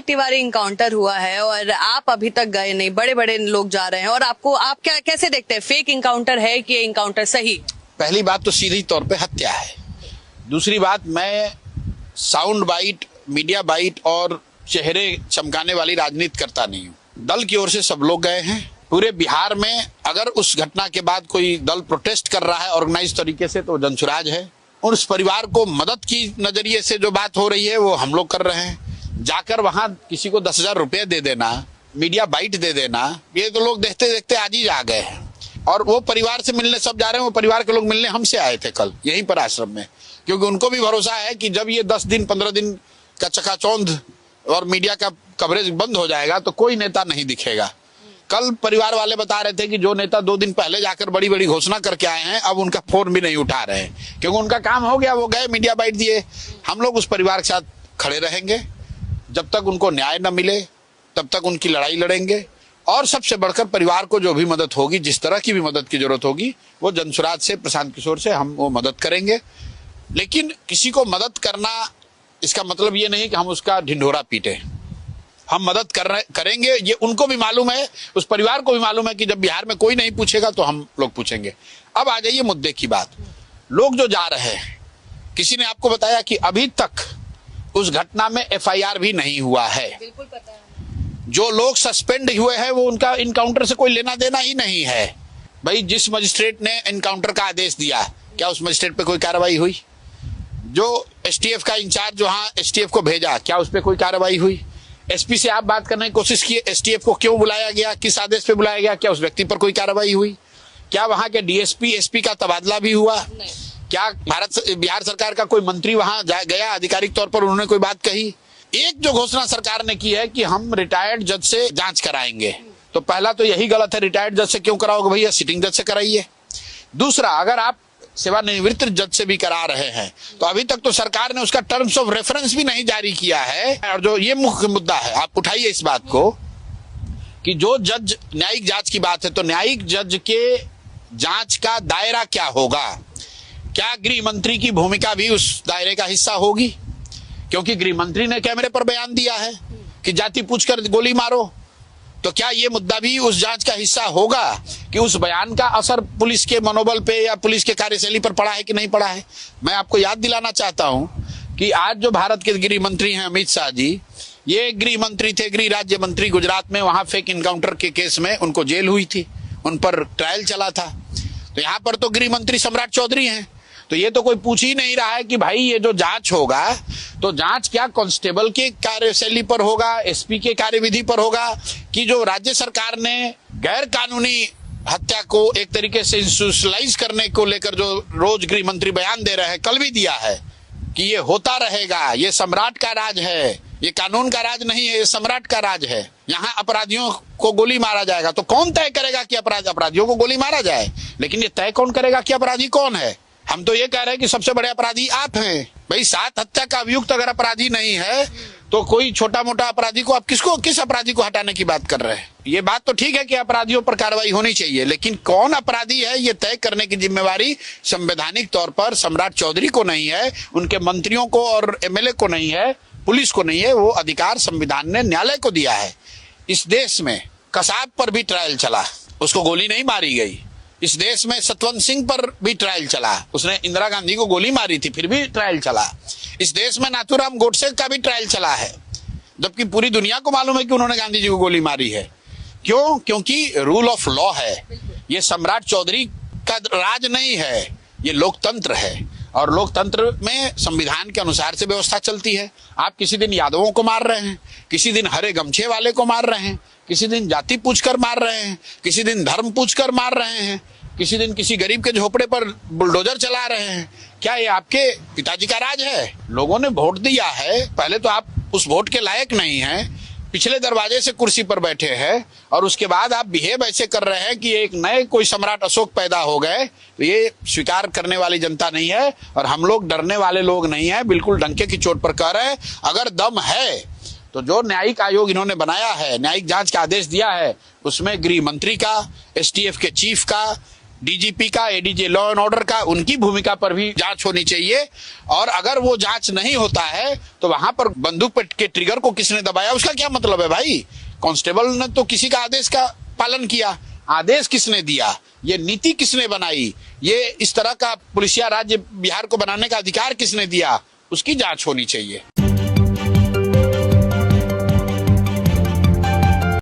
Tiwari encounter हुआ है और आप अभी तक गए नहीं, बड़े बड़े लोग जा रहे हैं, और आप क्या कैसे देखते हैं, फेक इनकाउंटर है कि इनकाउंटर सही? पहली बात तो सीधी तौर पे हत्या है। दूसरी बात, मैं साउंड बाइट, मीडिया बाइट और चेहरे चमकाने वाली राजनीति करता नहीं हूँ। दल की ओर से सब लोग गए हैं। पूरे बिहार में अगर उस घटना के बाद कोई दल प्रोटेस्ट कर रहा है ऑर्गेनाइज तरीके से तो जनसुराज है। और उस परिवार को मदद की नजरिए से जो बात हो रही है वो हम लोग कर रहे हैं। जाकर वहां किसी को 10,000 रुपए दे देना, मीडिया बाइट दे देना, ये तो लोग देखते देखते आज ही आ गए हैं। और वो परिवार से मिलने सब जा रहे हैं। वो परिवार के लोग मिलने हमसे आए थे कल यहीं पर आश्रम में, क्योंकि उनको भी भरोसा है कि जब ये 10 दिन 15 दिन का चकाचौंध और मीडिया का कवरेज बंद हो जाएगा तो कोई नेता नहीं दिखेगा। कल परिवार वाले बता रहे थे कि जो नेता 2 दिन पहले जाकर बड़ी बड़ी घोषणा करके आए हैं अब उनका फोन भी नहीं उठा रहे हैं, क्योंकि उनका काम हो गया, वो गए मीडिया बाइट दिए। हम लोग उस परिवार के साथ खड़े रहेंगे, जब तक उनको न्याय न मिले तब तक उनकी लड़ाई लड़ेंगे। और सबसे बढ़कर परिवार को जो भी मदद होगी, जिस तरह की भी मदद की जरूरत होगी, वो जनसुराज से, प्रशांत किशोर से हम वो मदद करेंगे। लेकिन किसी को मदद करना इसका मतलब ये नहीं कि हम उसका ढिंढोरा पीटे। हम मदद करेंगे, ये उनको भी मालूम है, उस परिवार को भी मालूम है कि जब बिहार में कोई नहीं पूछेगा तो हम लोग पूछेंगे। अब आ जाइए मुद्दे की बात। लोग जो जा रहे हैं, किसी ने आपको बताया कि अभी तक उस घटना में FIR भी नहीं हुआ है। बिल्कुल पता है। जो लोग सस्पेंड हुए हैं वो उनका इनकाउंटर से कोई लेना देना ही नहीं है। भाई, जिस मजिस्ट्रेट ने इनकाउंटर का आदेश दिया, क्या उस मजिस्ट्रेट पे कोई कार्रवाई हुई? जो STF का इंचार्ज वहां STF को भेजा, क्या उस पर कोई कार्रवाई हुई? SP से आप बात करने की कोशिश की, STF को क्यों बुलाया गया, किस आदेश पे बुलाया गया, क्या उस व्यक्ति पर कोई कार्रवाई हुई? क्या वहां के DSP SP का तबादला भी हुआ? क्या बिहार सरकार का कोई मंत्री वहां गया, आधिकारिक तौर पर उन्होंने कोई बात कही? एक जो घोषणा सरकार ने की है कि हम रिटायर्ड जज से जांच कराएंगे, तो पहला तो यही गलत है। रिटायर्ड जज से क्यों कराओगे भैया, सिटिंग जज से कराइए। दूसरा, अगर आप सेवानिवृत्त जज से भी करा रहे हैं तो अभी तक तो सरकार ने उसका टर्म्स ऑफ रेफरेंस भी नहीं जारी किया है। और जो ये मुख्य मुद्दा है, आप उठाइए इस बात को कि जो जज, न्यायिक जांच की बात है, तो न्यायिक जज के जांच का दायरा क्या होगा? क्या गृह मंत्री की भूमिका भी उस दायरे का हिस्सा होगी? क्योंकि गृह मंत्री ने कैमरे पर बयान दिया है कि जाति पूछकर गोली मारो, तो क्या ये मुद्दा भी उस जांच का हिस्सा होगा कि उस बयान का असर पुलिस के मनोबल पे या पुलिस के कार्यशैली पर पड़ा है कि नहीं पड़ा है? मैं आपको याद दिलाना चाहता हूं कि आज जो भारत के गृह मंत्री हैं अमित शाह जी, ये गृह मंत्री थे, गृह राज्य मंत्री गुजरात में। वहां फेक इनकाउंटर के केस में उनको जेल हुई थी, उन पर ट्रायल चला था। तो यहाँ पर तो गृह मंत्री सम्राट चौधरी हैं। तो ये तो कोई पूछ ही नहीं रहा है कि भाई ये जो जांच होगा तो जांच क्या कांस्टेबल के कार्यशैली पर होगा, SP के कार्यविधि पर होगा, कि जो राज्य सरकार ने गैर कानूनी हत्या को एक तरीके से इंस्टीट्यूशनलाइज करने को लेकर जो रोज गृह मंत्री बयान दे रहे हैं, कल भी दिया है कि ये होता रहेगा, ये सम्राट का राज है, ये कानून का राज नहीं है, ये सम्राट का राज है। यहाँ अपराधियों को गोली मारा जाएगा। तो कौन तय करेगा कि अपराधियों को गोली मारा जाए? लेकिन ये तय कौन करेगा कि अपराधी कौन है? हम तो ये कह रहे हैं कि सबसे बड़े अपराधी आप हैं। भाई, 7 हत्या का अभियुक्त अगर अपराधी नहीं है तो कोई छोटा मोटा अपराधी को, आप किस अपराधी को हटाने की बात कर रहे हैं? ये बात तो ठीक है कि अपराधियों पर कार्रवाई होनी चाहिए, लेकिन कौन अपराधी है ये तय करने की जिम्मेवारी संवैधानिक तौर पर सम्राट चौधरी को नहीं है, उनके मंत्रियों को और MLA को नहीं है, पुलिस को नहीं है। वो अधिकार संविधान ने न्यायालय को दिया है। इस देश में कसाब पर भी ट्रायल चला, उसको गोली नहीं मारी गई। इस देश में सतवंत सिंह पर भी ट्रायल चला, उसने इंदिरा गांधी को गोली मारी थी, फिर भी ट्रायल चला। इस देश में नाथूराम गोडसे का भी ट्रायल चला है, जबकि पूरी दुनिया को मालूम है कि उन्होंने गांधी जी को गोली मारी है। क्यों? क्योंकि रूल ऑफ लॉ है। ये सम्राट चौधरी का राज नहीं है, ये लोकतंत्र है। और लोकतंत्र में संविधान के अनुसार से व्यवस्था चलती है। आप किसी दिन यादवों को मार रहे हैं, किसी दिन हरे गमछे वाले को मार रहे हैं, किसी दिन जाति पूछकर मार रहे हैं, किसी दिन धर्म पूछकर मार रहे हैं, किसी दिन किसी गरीब के झोपड़े पर बुलडोजर चला रहे हैं। क्या ये आपके पिताजी का राज है? लोगों ने वोट दिया है, पहले तो आप उस वोट के लायक नहीं हैं, पिछले दरवाजे से कुर्सी पर बैठे हैं, और उसके बाद आप बिहेव ऐसे कर रहे हैं कि एक नए कोई सम्राट अशोक पैदा हो गए। तो ये स्वीकार करने वाली जनता नहीं है, और हम लोग डरने वाले लोग नहीं है। बिल्कुल डंके की चोट पर कह रहे हैं, अगर दम है तो जो न्यायिक आयोग इन्होंने बनाया है, न्यायिक जांच का आदेश दिया है, उसमें गृह मंत्री का, STF के चीफ का, डीजीपी का, एडीजी लॉ एंड ऑर्डर का, उनकी भूमिका पर भी जांच होनी चाहिए। और अगर वो जांच नहीं होता है तो वहां पर बंदूक पे के ट्रिगर को किसने दबाया उसका क्या मतलब है भाई? कांस्टेबल ने तो किसी का आदेश का पालन किया, आदेश किसने दिया, ये नीति किसने बनाई, ये इस तरह का पुलिसिया राज्य बिहार को बनाने का अधिकार किसने दिया, उसकी जांच होनी चाहिए।